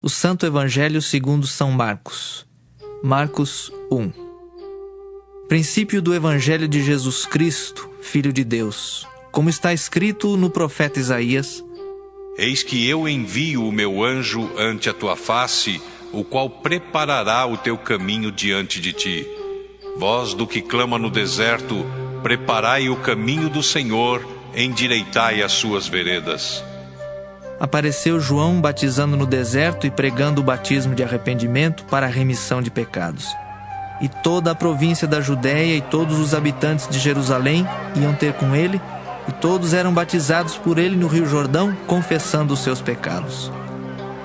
O Santo Evangelho segundo São Marcos. Marcos 1. Princípio do Evangelho de Jesus Cristo, Filho de Deus, como está escrito no profeta Isaías: Eis que eu envio o meu anjo ante a tua face, o qual preparará o teu caminho diante de ti. Voz do que clama no deserto, preparai o caminho do Senhor, endireitai as suas veredas. Apareceu João batizando no deserto e pregando o batismo de arrependimento para a remissão de pecados. E toda a província da Judéia e todos os habitantes de Jerusalém iam ter com ele, e todos eram batizados por ele no Rio Jordão, confessando os seus pecados.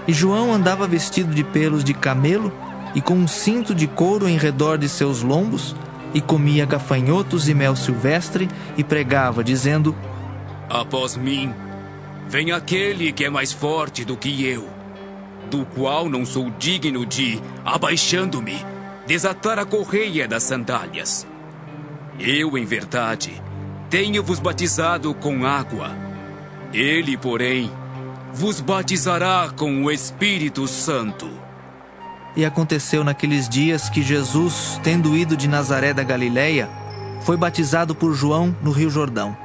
E João andava vestido de pelos de camelo e com um cinto de couro em redor de seus lombos, e comia gafanhotos e mel silvestre, e pregava, dizendo: Após mim vem aquele que é mais forte do que eu, do qual não sou digno de, abaixando-me, desatar a correia das sandálias. Eu, em verdade, tenho-vos batizado com água. Ele, porém, vos batizará com o Espírito Santo. E aconteceu naqueles dias que Jesus, tendo ido de Nazaré da Galileia, foi batizado por João no Rio Jordão.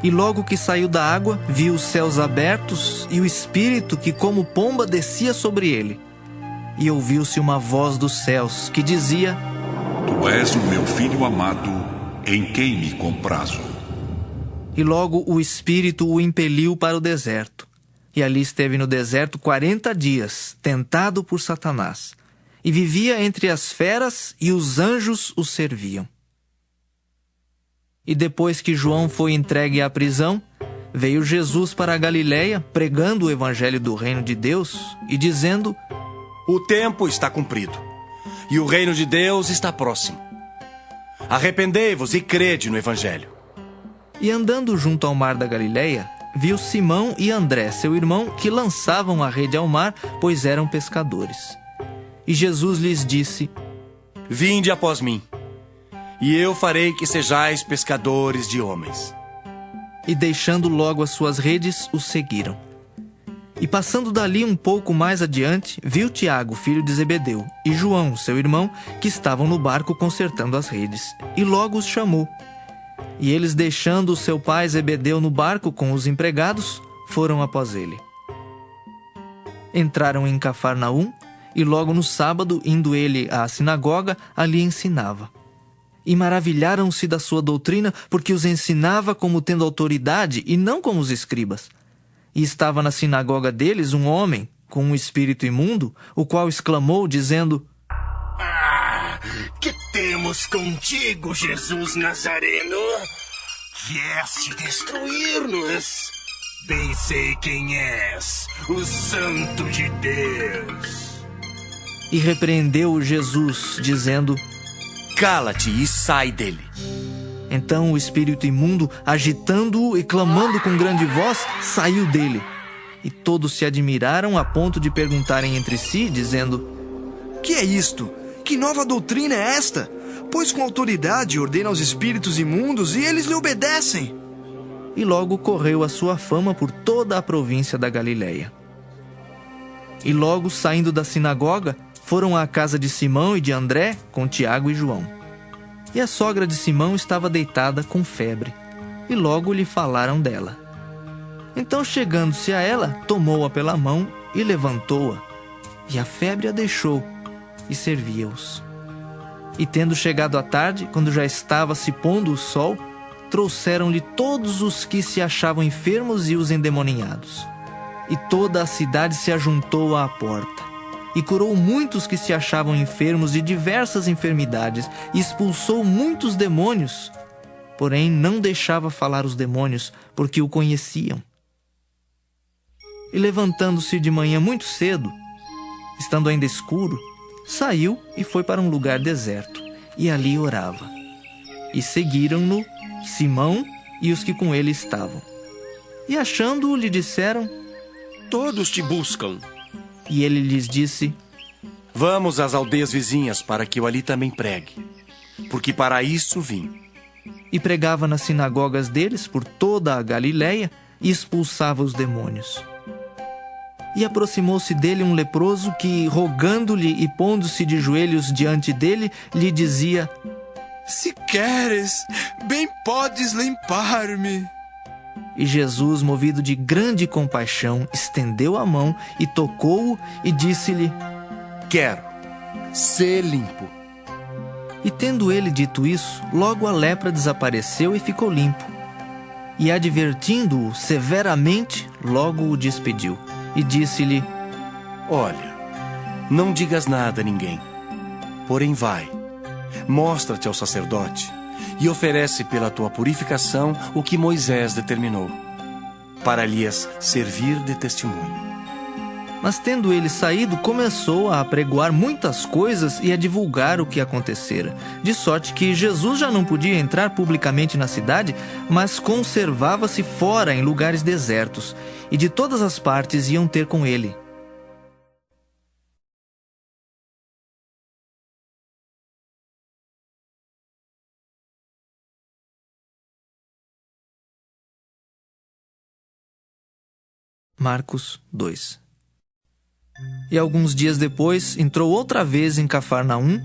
E logo que saiu da água, viu os céus abertos e o Espírito que como pomba descia sobre ele. E ouviu-se uma voz dos céus que dizia: Tu és o meu Filho amado, em quem me comprazo. E logo o Espírito o impeliu para o deserto. E ali esteve no deserto 40 dias, tentado por Satanás. E vivia entre as feras, e os anjos o serviam. E depois que João foi entregue à prisão, veio Jesus para a Galileia, pregando o evangelho do reino de Deus e dizendo: O tempo está cumprido, e o reino de Deus está próximo. Arrependei-vos e crede no evangelho. E andando junto ao mar da Galileia, viu Simão e André, seu irmão, que lançavam a rede ao mar, pois eram pescadores. E Jesus lhes disse: Vinde após mim, e eu farei que sejais pescadores de homens. E deixando logo as suas redes, os seguiram. E passando dali um pouco mais adiante, viu Tiago, filho de Zebedeu, e João, seu irmão, que estavam no barco consertando as redes, e logo os chamou. E eles, deixando o seu pai Zebedeu no barco com os empregados, foram após ele. Entraram em Cafarnaum, e logo no sábado, indo ele à sinagoga, ali ensinava. E maravilharam-se da sua doutrina, porque os ensinava como tendo autoridade e não como os escribas. E estava na sinagoga deles um homem com um espírito imundo, o qual exclamou, dizendo: Que temos contigo, Jesus Nazareno? Vieste destruir-nos. Bem sei quem és, o Santo de Deus. E repreendeu Jesus, dizendo: Cala-te e sai dele. Então o espírito imundo, agitando-o e clamando com grande voz, saiu dele. E todos se admiraram a ponto de perguntarem entre si, dizendo: Que é isto? Que nova doutrina é esta? Pois com autoridade ordena aos espíritos imundos e eles lhe obedecem. E logo correu a sua fama por toda a província da Galileia. E logo, saindo da sinagoga, foram à casa de Simão e de André, com Tiago e João. E a sogra de Simão estava deitada com febre, e logo lhe falaram dela. Então, chegando-se a ela, tomou-a pela mão e levantou-a, e a febre a deixou, e servia-os. E tendo chegado a tarde, quando já estava se pondo o sol, trouxeram-lhe todos os que se achavam enfermos e os endemoniados. E toda a cidade se ajuntou à porta. E curou muitos que se achavam enfermos de diversas enfermidades, e expulsou muitos demônios. Porém, não deixava falar os demônios, porque o conheciam. E levantando-se de manhã muito cedo, estando ainda escuro, saiu e foi para um lugar deserto, e ali orava. E seguiram-no Simão e os que com ele estavam. E achando-o, lhe disseram: Todos te buscam. E ele lhes disse: Vamos às aldeias vizinhas para que eu ali também pregue, porque para isso vim. E pregava nas sinagogas deles por toda a Galileia e expulsava os demônios. E aproximou-se dele um leproso que, rogando-lhe e pondo-se de joelhos diante dele, lhe dizia: Se queres, bem podes limpar-me. E Jesus, movido de grande compaixão, estendeu a mão e tocou-o e disse-lhe: Quero, sê limpo. E tendo ele dito isso, logo a lepra desapareceu e ficou limpo. E advertindo-o severamente, logo o despediu. E disse-lhe: Olha, não digas nada a ninguém. Porém vai, mostra-te ao sacerdote e oferece pela tua purificação o que Moisés determinou, para lhes servir de testemunho. Mas tendo ele saído, começou a apregoar muitas coisas e a divulgar o que acontecera, de sorte que Jesus já não podia entrar publicamente na cidade, mas conservava-se fora em lugares desertos, e de todas as partes iam ter com ele. Marcos 2. E alguns dias depois entrou outra vez em Cafarnaum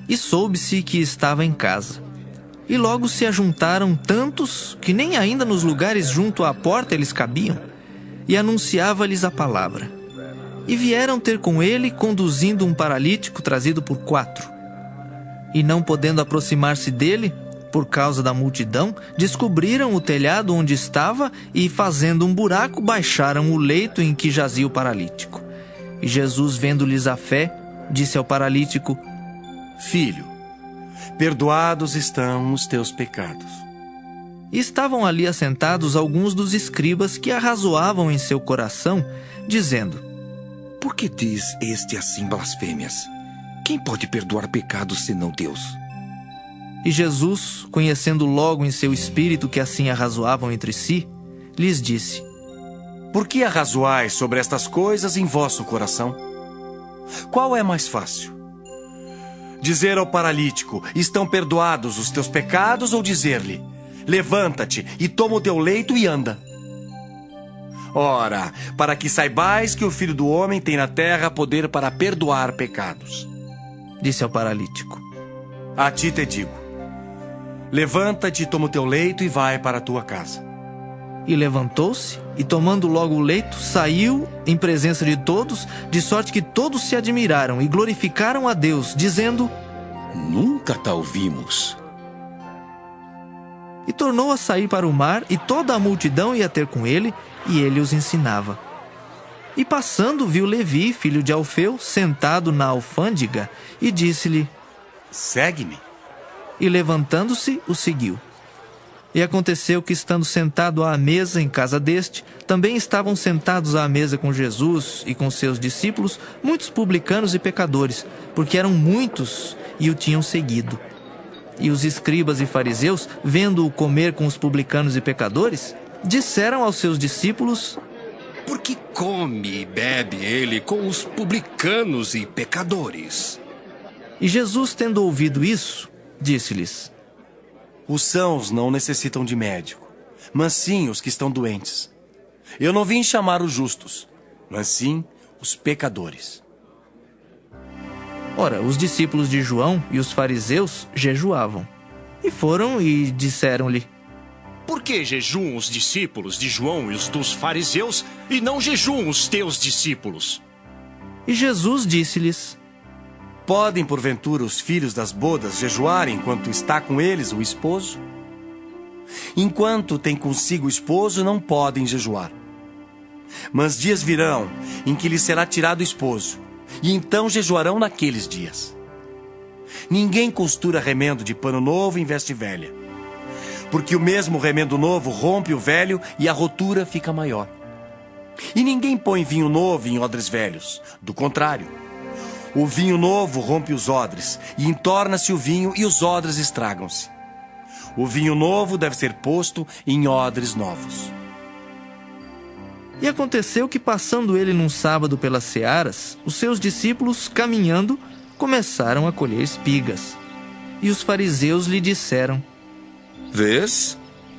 e soube-se que estava em casa. E logo se ajuntaram tantos que nem ainda nos lugares junto à porta eles cabiam, e anunciava-lhes a palavra. E vieram ter com ele, conduzindo um paralítico trazido por 4. E não podendo aproximar-se dele, por causa da multidão, descobriram o telhado onde estava e, fazendo um buraco, baixaram o leito em que jazia o paralítico. E Jesus, vendo-lhes a fé, disse ao paralítico: Filho, perdoados estão os teus pecados. E estavam ali assentados alguns dos escribas que arrazoavam em seu coração, dizendo: Por que diz este assim blasfêmias? Quem pode perdoar pecados senão Deus? E Jesus, conhecendo logo em seu espírito que assim arrazoavam entre si, lhes disse: Por que arrazoais sobre estas coisas em vosso coração? Qual é mais fácil? Dizer ao paralítico: estão perdoados os teus pecados, ou dizer-lhe: levanta-te e toma o teu leito e anda? Ora, para que saibais que o Filho do Homem tem na terra poder para perdoar pecados. Disse ao paralítico: A ti te digo: levanta-te, toma o teu leito e vai para a tua casa. E levantou-se, e tomando logo o leito, saiu em presença de todos, de sorte que todos se admiraram e glorificaram a Deus, dizendo: Nunca tal vimos. E tornou a sair para o mar, e toda a multidão ia ter com ele, e ele os ensinava. E passando, viu Levi, filho de Alfeu, sentado na alfândega, e disse-lhe: Segue-me. E levantando-se, o seguiu. E aconteceu que, estando sentado à mesa em casa deste, também estavam sentados à mesa com Jesus e com seus discípulos muitos publicanos e pecadores, porque eram muitos e o tinham seguido. E os escribas e fariseus, vendo-o comer com os publicanos e pecadores, disseram aos seus discípulos: Por que come e bebe ele com os publicanos e pecadores? E Jesus, tendo ouvido isso, disse-lhes: Os sãos não necessitam de médico, mas sim os que estão doentes. Eu não vim chamar os justos, mas sim os pecadores. Ora, os discípulos de João e os fariseus jejuavam. E foram e disseram-lhe: Por que jejuam os discípulos de João e os dos fariseus e não jejuam os teus discípulos? E Jesus disse-lhes: Podem, porventura, os filhos das bodas jejuar enquanto está com eles o esposo? Enquanto tem consigo o esposo, não podem jejuar. Mas dias virão em que lhes será tirado o esposo, e então jejuarão naqueles dias. Ninguém costura remendo de pano novo em veste velha, porque o mesmo remendo novo rompe o velho e a rotura fica maior. E ninguém põe vinho novo em odres velhos, do contrário. O vinho novo rompe os odres, e entorna-se o vinho, e os odres estragam-se. O vinho novo deve ser posto em odres novos. E aconteceu que, passando ele num sábado pelas searas, os seus discípulos, caminhando, começaram a colher espigas. E os fariseus lhe disseram: Vês?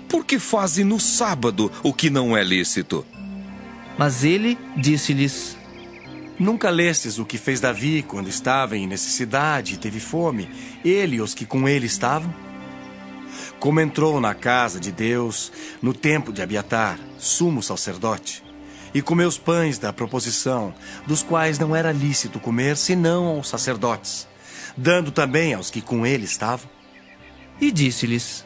Por que fazem no sábado o que não é lícito? Mas ele disse-lhes: Nunca lestes o que fez Davi quando estava em necessidade e teve fome, ele e os que com ele estavam? Como entrou na casa de Deus, no tempo de Abiatar, sumo sacerdote, e comeu os pães da proposição, dos quais não era lícito comer, senão aos sacerdotes, dando também aos que com ele estavam? E disse-lhes: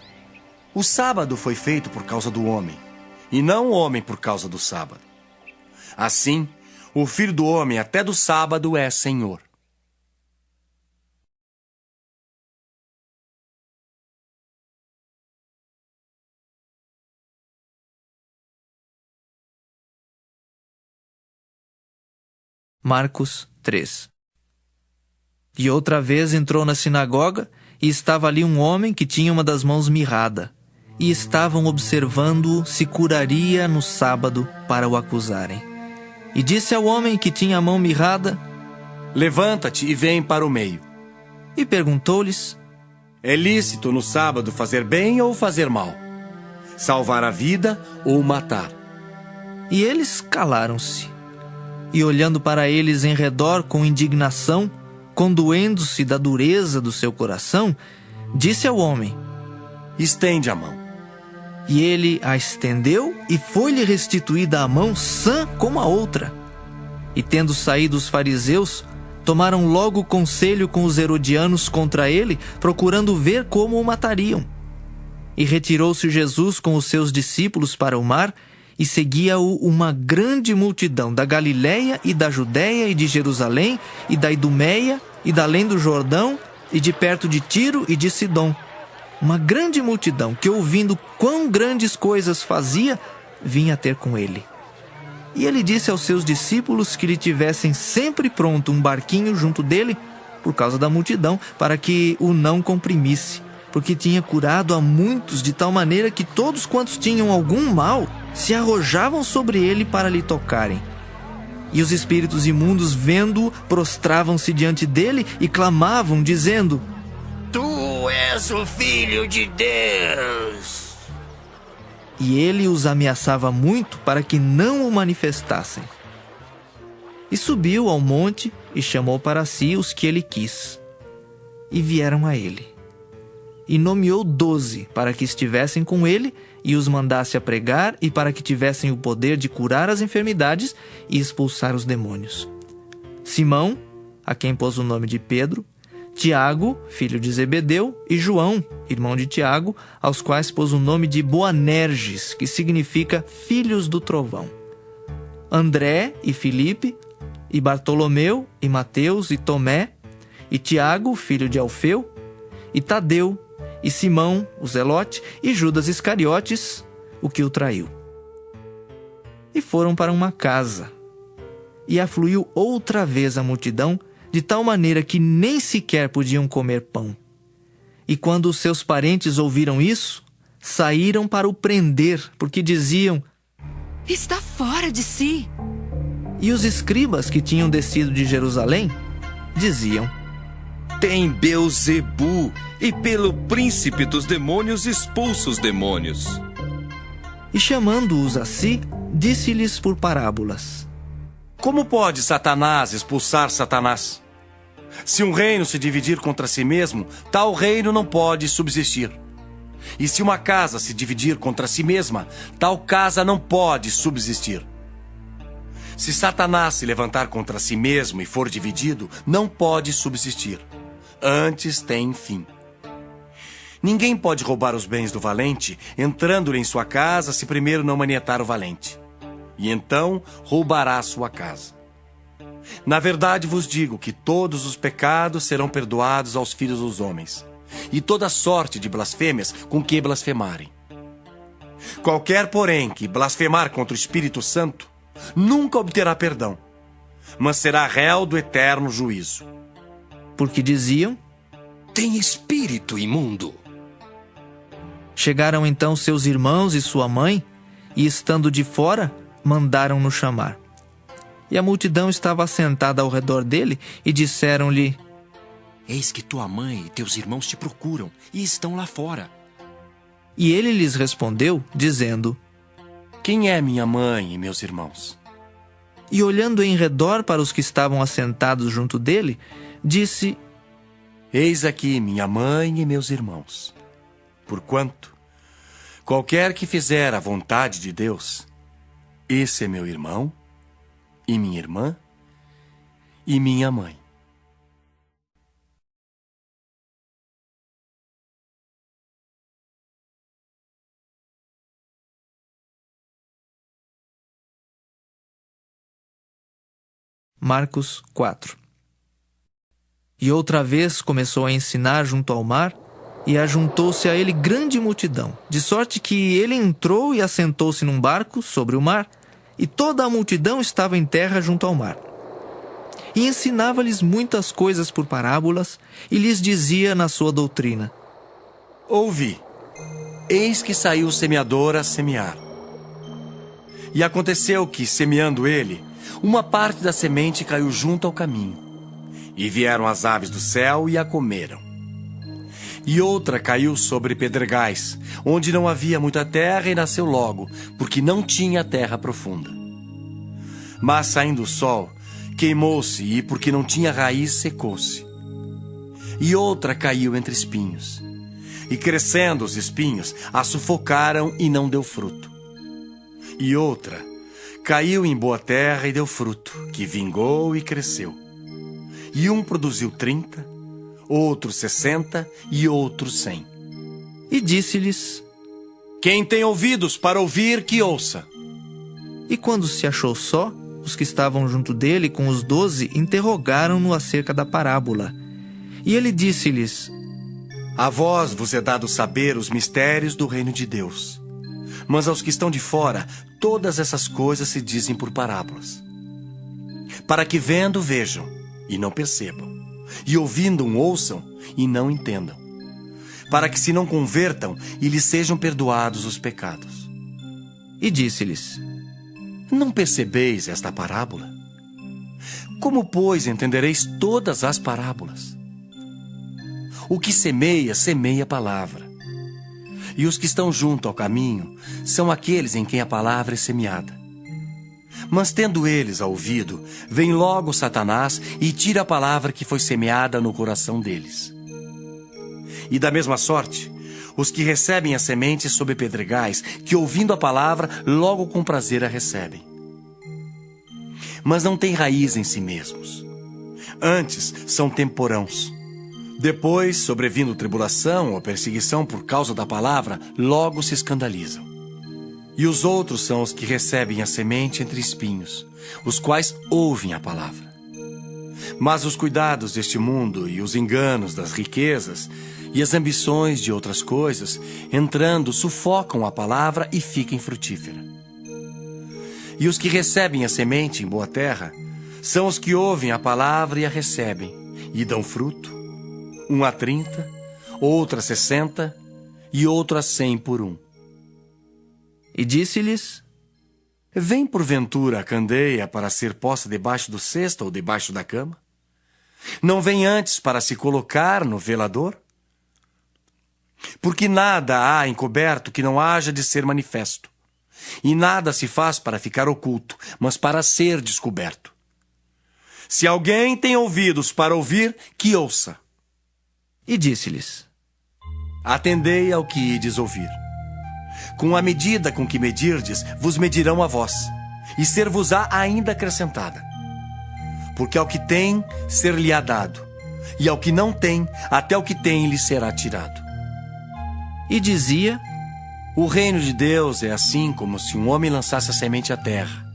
O sábado foi feito por causa do homem, e não o homem por causa do sábado. Assim, o Filho do Homem até do sábado é Senhor. Marcos 3. E outra vez entrou na sinagoga, e estava ali um homem que tinha uma das mãos mirrada, e estavam observando-o se curaria no sábado para o acusarem. E disse ao homem que tinha a mão mirrada: Levanta-te e vem para o meio. E perguntou-lhes: É lícito no sábado fazer bem ou fazer mal? Salvar a vida ou matar? E eles calaram-se. E olhando para eles em redor com indignação, condoendo-se da dureza do seu coração, disse ao homem: Estende a mão. E ele a estendeu, e foi-lhe restituída a mão sã como a outra. E tendo saído os fariseus, tomaram logo conselho com os herodianos contra ele, procurando ver como o matariam. E retirou-se Jesus com os seus discípulos para o mar, e seguia-o uma grande multidão da Galiléia e da Judéia e de Jerusalém e da Idumeia e da além do Jordão e de perto de Tiro e de Sidom. Uma grande multidão que, ouvindo quão grandes coisas fazia, vinha ter com ele. E ele disse aos seus discípulos que lhe tivessem sempre pronto um barquinho junto dele, por causa da multidão, para que o não comprimisse, porque tinha curado a muitos de tal maneira que todos quantos tinham algum mal se arrojavam sobre ele para lhe tocarem. E os espíritos imundos, vendo-o, prostravam-se diante dele e clamavam, dizendo: Tu és o Filho de Deus. E ele os ameaçava muito para que não o manifestassem. E subiu ao monte e chamou para si os que ele quis. E vieram a ele. E nomeou 12 para que estivessem com ele e os mandasse a pregar e para que tivessem o poder de curar as enfermidades e expulsar os demônios. Simão, a quem pôs o nome de Pedro, Tiago, filho de Zebedeu, e João, irmão de Tiago, aos quais pôs o nome de Boanerges, que significa filhos do trovão. André e Filipe, e Bartolomeu, e Mateus, e Tomé, e Tiago, filho de Alfeu, e Tadeu, e Simão, o Zelote, e Judas Iscariotes, o que o traiu. E foram para uma casa. E afluiu outra vez a multidão, de tal maneira que nem sequer podiam comer pão. E quando os seus parentes ouviram isso, saíram para o prender, porque diziam: Está fora de si. E os escribas que tinham descido de Jerusalém diziam: Tem Beelzebu, e pelo príncipe dos demônios expulsa os demônios. E chamando-os a si, disse-lhes por parábolas: Como pode Satanás expulsar Satanás? Se um reino se dividir contra si mesmo, tal reino não pode subsistir. E se uma casa se dividir contra si mesma, tal casa não pode subsistir. Se Satanás se levantar contra si mesmo e for dividido, não pode subsistir. Antes tem fim. Ninguém pode roubar os bens do valente, entrando-lhe em sua casa, se primeiro não manietar o valente. E então roubará sua casa. Na verdade vos digo que todos os pecados serão perdoados aos filhos dos homens, e toda sorte de blasfêmias com que blasfemarem. Qualquer, porém, que blasfemar contra o Espírito Santo, nunca obterá perdão, mas será réu do eterno juízo. Porque diziam: Tem espírito imundo. Chegaram então seus irmãos e sua mãe, e estando de fora, mandaram-no chamar. E a multidão estava assentada ao redor dele, e disseram-lhe: Eis que tua mãe e teus irmãos te procuram, e estão lá fora. E ele lhes respondeu, dizendo: Quem é minha mãe e meus irmãos? e olhando em redor para os que estavam assentados junto dele, disse: Eis aqui minha mãe e meus irmãos. Porquanto, qualquer que fizer a vontade de Deus, esse é meu irmão, e minha irmã, e minha mãe. Marcos 4. E outra vez começou a ensinar junto ao mar, e ajuntou-se a ele grande multidão, de sorte que ele entrou e assentou-se num barco sobre o mar, e toda a multidão estava em terra junto ao mar. E ensinava-lhes muitas coisas por parábolas, e lhes dizia na sua doutrina: Ouvi, eis que saiu o semeador a semear. E aconteceu que, semeando ele, uma parte da semente caiu junto ao caminho, e vieram as aves do céu e a comeram. E outra caiu sobre pedregais, onde não havia muita terra, e nasceu logo, porque não tinha terra profunda. Mas saindo o sol, queimou-se, e porque não tinha raiz, secou-se. E outra caiu entre espinhos, e crescendo os espinhos, a sufocaram e não deu fruto. E outra caiu em boa terra e deu fruto, que vingou e cresceu. E um produziu 30, outro 60 e outro 100. E disse-lhes: Quem tem ouvidos para ouvir, que ouça. E quando se achou só, os que estavam junto dele com os 12 interrogaram-no acerca da parábola. E ele disse-lhes: A vós vos é dado saber os mistérios do reino de Deus. Mas aos que estão de fora, todas essas coisas se dizem por parábolas, para que vendo vejam e não percebam, e ouvindo ouçam e não entendam, para que se não convertam e lhes sejam perdoados os pecados. E disse-lhes: Não percebeis esta parábola? Como, pois, entendereis todas as parábolas? O que semeia, semeia a palavra. E os que estão junto ao caminho são aqueles em quem a palavra é semeada. Mas tendo eles a ouvido, vem logo Satanás e tira a palavra que foi semeada no coração deles. E da mesma sorte, os que recebem a semente sob pedregais, que ouvindo a palavra, logo com prazer a recebem. Mas não têm raiz em si mesmos. Antes são temporãos. Depois, sobrevindo tribulação ou perseguição por causa da palavra, logo se escandalizam. E os outros são os que recebem a semente entre espinhos, os quais ouvem a palavra. Mas os cuidados deste mundo e os enganos das riquezas e as ambições de outras coisas, entrando, sufocam a palavra e fica infrutífera. E os que recebem a semente em boa terra são os que ouvem a palavra e a recebem, e dão fruto, um a 30, outro a 60 e outro a 100 por um. E disse-lhes: Vem porventura a candeia para ser posta debaixo do cesto ou debaixo da cama? Não vem antes para se colocar no velador? Porque nada há encoberto que não haja de ser manifesto, e nada se faz para ficar oculto, mas para ser descoberto. Se alguém tem ouvidos para ouvir, que ouça. E disse-lhes: Atendei ao que ides ouvir. Com a medida com que medirdes, vos medirão a vós, e ser-vos-á ainda acrescentada. Porque ao que tem, ser-lhe-á dado, e ao que não tem, até o que tem lhe será tirado. E dizia: O reino de Deus é assim como se um homem lançasse a semente à terra,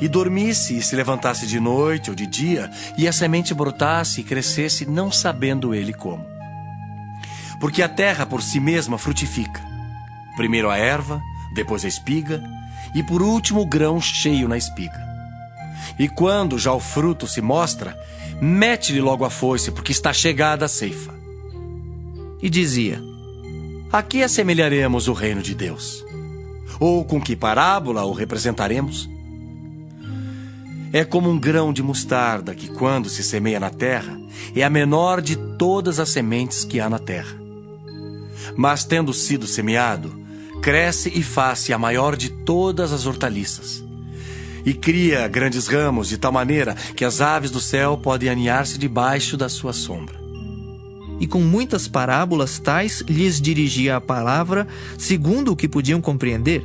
e dormisse e se levantasse de noite ou de dia, e a semente brotasse e crescesse, não sabendo ele como. Porque a terra por si mesma frutifica. Primeiro a erva, depois a espiga, e por último o grão cheio na espiga. E quando já o fruto se mostra, mete-lhe logo a foice, porque está chegada a ceifa. E dizia: A que assemelharemos o reino de Deus? Ou com que parábola o representaremos? É como um grão de mostarda que, quando se semeia na terra, é a menor de todas as sementes que há na terra. Mas, tendo sido semeado, cresce e faz-se a maior de todas as hortaliças, e cria grandes ramos de tal maneira que as aves do céu podem aninhar-se debaixo da sua sombra. E com muitas parábolas tais lhes dirigia a palavra segundo o que podiam compreender,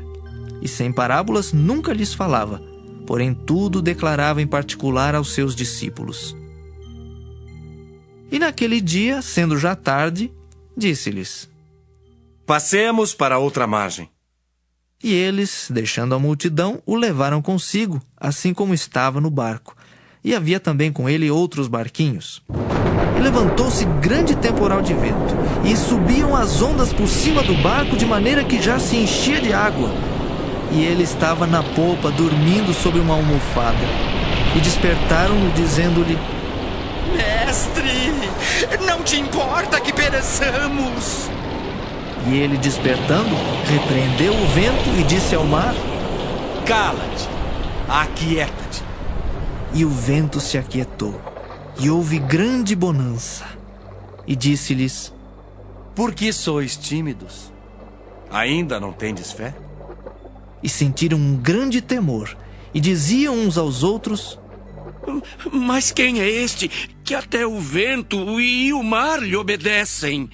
e sem parábolas nunca lhes falava, porém tudo declarava em particular aos seus discípulos. E naquele dia, sendo já tarde, disse-lhes: Passemos para outra margem. E eles, deixando a multidão, o levaram consigo, assim como estava no barco. E havia também com ele outros barquinhos. E levantou-se grande temporal de vento, e subiam as ondas por cima do barco, de maneira que já se enchia de água. E ele estava na popa, dormindo sobre uma almofada. E despertaram-no, dizendo-lhe: Mestre, não te importa que pereçamos? E ele, despertando, repreendeu o vento e disse ao mar: Cala-te, aquieta-te. E o vento se aquietou, e houve grande bonança. E disse-lhes: Por que sois tímidos? Ainda não tendes fé? E sentiram um grande temor, e diziam uns aos outros: Mas quem é este que até o vento e o mar lhe obedecem?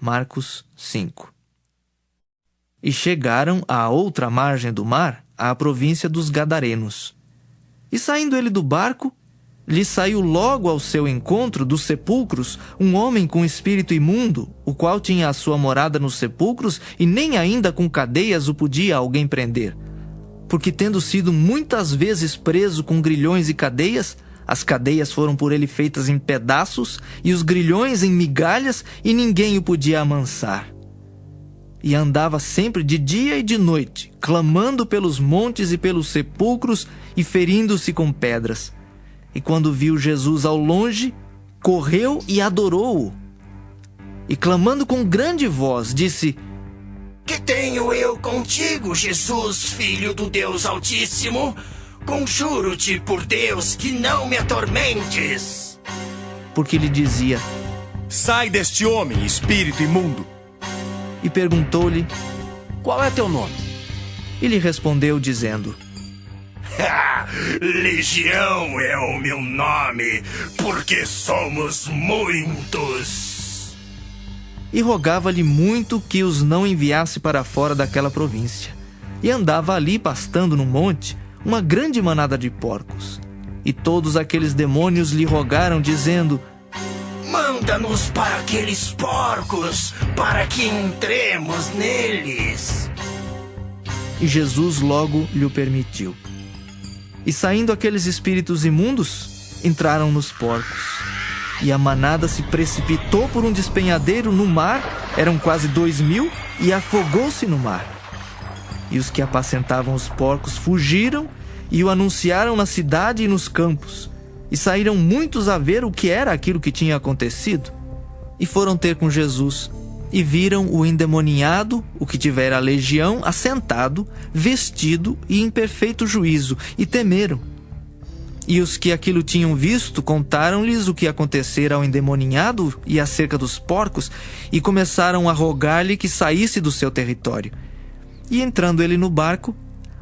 Marcos 5. E chegaram à outra margem do mar, à província dos Gadarenos. E saindo ele do barco, lhe saiu logo ao seu encontro dos sepulcros um homem com espírito imundo, o qual tinha a sua morada nos sepulcros, e nem ainda com cadeias o podia alguém prender. Porque tendo sido muitas vezes preso com grilhões e cadeias, as cadeias foram por ele feitas em pedaços, e os grilhões em migalhas, e ninguém o podia amansar. E andava sempre de dia e de noite, clamando pelos montes e pelos sepulcros, e ferindo-se com pedras. E quando viu Jesus ao longe, correu e adorou-o. E clamando com grande voz, disse: Que tenho eu contigo, Jesus, Filho do Deus Altíssimo? Conjuro-te por Deus que não me atormentes. Porque lhe dizia: Sai deste homem, espírito imundo. E perguntou-lhe: Qual é teu nome? E lhe respondeu dizendo: Legião é o meu nome, porque somos muitos. E rogava-lhe muito que os não enviasse para fora daquela província. E andava ali, pastando no monte, uma grande manada de porcos. E todos aqueles demônios lhe rogaram, dizendo: Manda-nos para aqueles porcos, para que entremos neles. E Jesus logo lhe permitiu. E saindo aqueles espíritos imundos, entraram nos porcos. E a manada se precipitou por um despenhadeiro no mar, eram quase 2.000, e afogou-se no mar. E os que apacentavam os porcos fugiram e o anunciaram na cidade e nos campos. E saíram muitos a ver o que era aquilo que tinha acontecido. E foram ter com Jesus, e viram o endemoniado, o que tivera a legião, assentado, vestido e em perfeito juízo, e temeram. E os que aquilo tinham visto contaram-lhes o que acontecera ao endemoniado e acerca dos porcos, e começaram a rogar-lhe que saísse do seu território. E entrando ele no barco,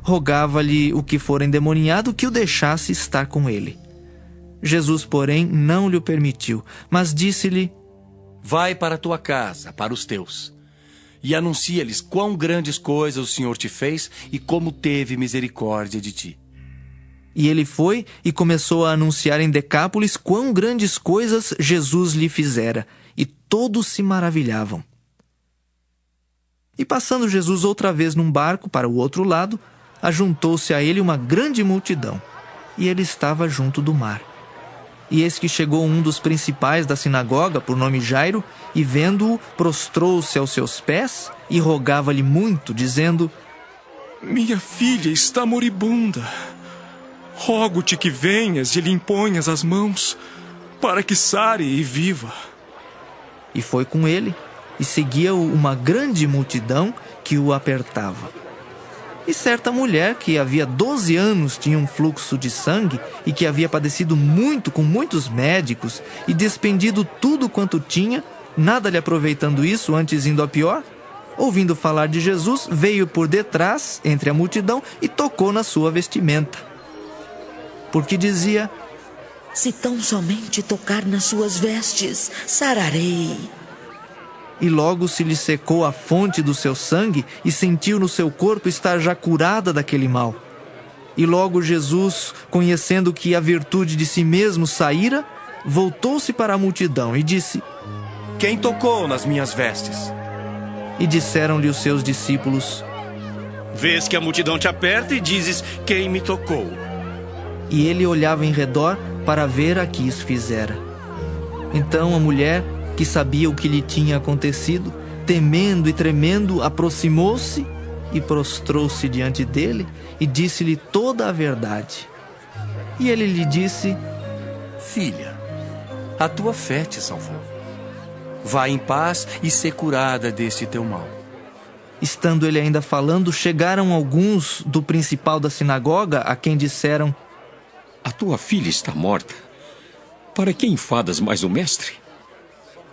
rogava-lhe o que fora endemoniado que o deixasse estar com ele. Jesus, porém, não lhe o permitiu, mas disse-lhe: Vai para a tua casa, para os teus, e anuncia-lhes quão grandes coisas o Senhor te fez e como teve misericórdia de ti. E ele foi e começou a anunciar em Decápolis quão grandes coisas Jesus lhe fizera, e todos se maravilhavam. E passando Jesus outra vez num barco para o outro lado, ajuntou-se a ele uma grande multidão, e ele estava junto do mar. E eis que chegou um dos principais da sinagoga, por nome Jairo, e vendo-o, prostrou-se aos seus pés e rogava-lhe muito, dizendo: Minha filha está moribunda. Rogo-te que venhas e lhe imponhas as mãos, para que sare e viva. E foi com ele, e seguia-o uma grande multidão que o apertava. E certa mulher que havia 12 anos tinha um fluxo de sangue e que havia padecido muito com muitos médicos e despendido tudo quanto tinha, nada lhe aproveitando isso, antes indo a pior, ouvindo falar de Jesus, veio por detrás, entre a multidão, e tocou na sua vestimenta. Porque dizia: se tão somente tocar nas suas vestes, sararei. E logo se lhe secou a fonte do seu sangue e sentiu no seu corpo estar já curada daquele mal. E logo Jesus, conhecendo que a virtude de si mesmo saíra, voltou-se para a multidão e disse: quem tocou nas minhas vestes? E disseram-lhe os seus discípulos: vês que a multidão te aperta e dizes: quem me tocou? E ele olhava em redor para ver a que isso fizera. Então a mulher, que sabia o que lhe tinha acontecido, temendo e tremendo, aproximou-se e prostrou-se diante dele e disse-lhe toda a verdade. E ele lhe disse: filha, a tua fé te salvou. Vá em paz e ser curada deste teu mal. Estando ele ainda falando, chegaram alguns do principal da sinagoga, a quem disseram: a tua filha está morta. Para que enfadas mais o mestre?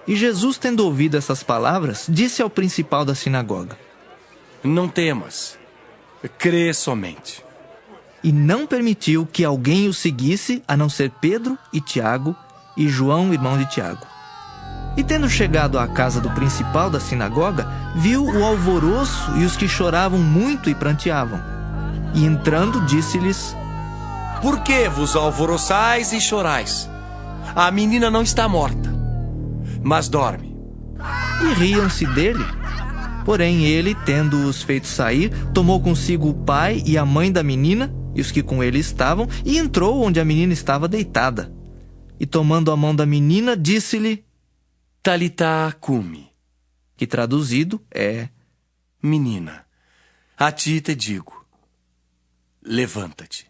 E Jesus, tendo ouvido essas palavras, disse ao principal da sinagoga: não temas, crê somente. E não permitiu que alguém o seguisse, a não ser Pedro e Tiago e João, irmão de Tiago. E tendo chegado à casa do principal da sinagoga, viu o alvoroço e os que choravam muito e pranteavam. E entrando, disse-lhes: por que vos alvoroçais e chorais? A menina não está morta, mas dorme. E riam-se dele. Porém ele, tendo-os feito sair, tomou consigo o pai e a mãe da menina e os que com ele estavam, e entrou onde a menina estava deitada. E tomando a mão da menina, disse-lhe: Talitá cumi, que traduzido é: menina, a ti te digo, levanta-te.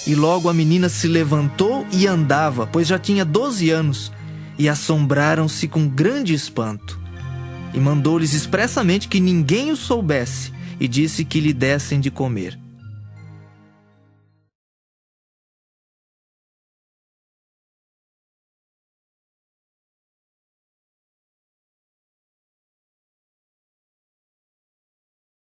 E logo a menina se levantou e andava, pois já tinha 12 anos, e assombraram-se com grande espanto. E mandou-lhes expressamente que ninguém o soubesse, e disse que lhe dessem de comer.